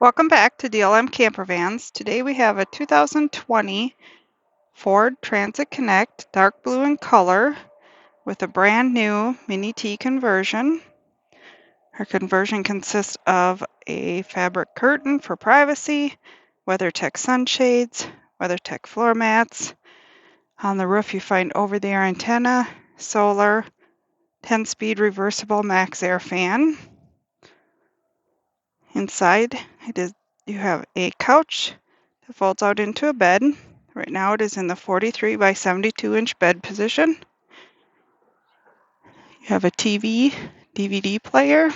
Welcome back to DLM Campervans. Today we have a 2020 Ford Transit Connect dark blue in color with a brand new Mini T conversion. Our conversion consists of a fabric curtain for privacy, WeatherTech sunshades, WeatherTech floor mats. On the roof you find over-the-air antenna, solar, 10-speed reversible max air fan. Inside you have a couch that folds out into a bed. Right now it is in the 43 by 72 inch bed position. You have a TV, DVD player,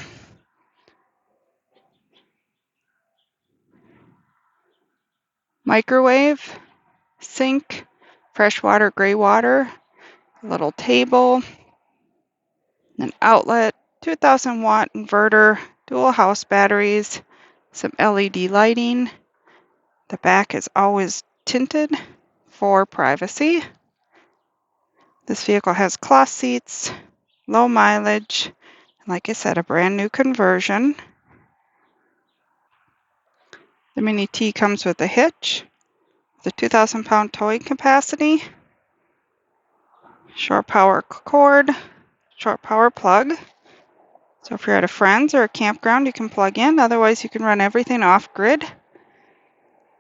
microwave, sink, freshwater, gray water, a little table, an outlet, 2000 watt inverter, dual house batteries, some LED lighting. The back is always tinted for privacy. This vehicle has cloth seats, low mileage, and like I said, a brand new conversion. The Mini T comes with a hitch, the 2,000-pound towing capacity, short power cord, short power plug. So if you're at a friend's or a campground, you can plug in. Otherwise, you can run everything off grid.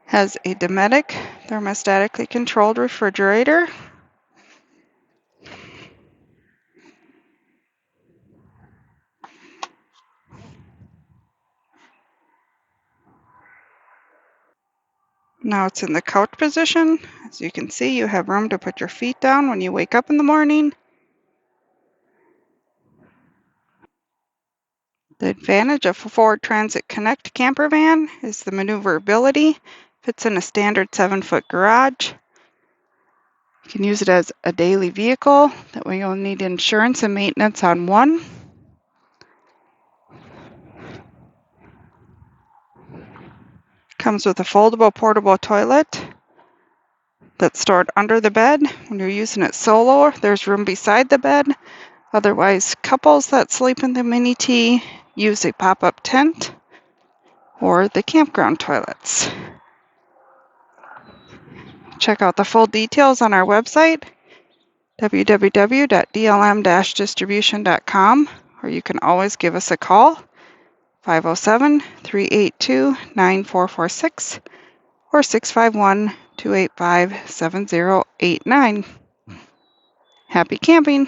Has a Dometic thermostatically controlled refrigerator. Now it's in the couch position. As you can see, you have room to put your feet down when you wake up in the morning. The advantage of a Ford Transit Connect campervan is the maneuverability. Fits in a standard 7-foot garage. You can use it as a daily vehicle. That way you'll need insurance and maintenance on one. Comes with a foldable portable toilet that's stored under the bed. When you're using it solo, there's room beside the bed. Otherwise, couples that sleep in the Mini T use a pop-up tent or the campground toilets. Check out the full details on our website, www.dlm-distribution.com, or you can always give us a call, 507-382-9446 or 651-285-7089. Happy camping!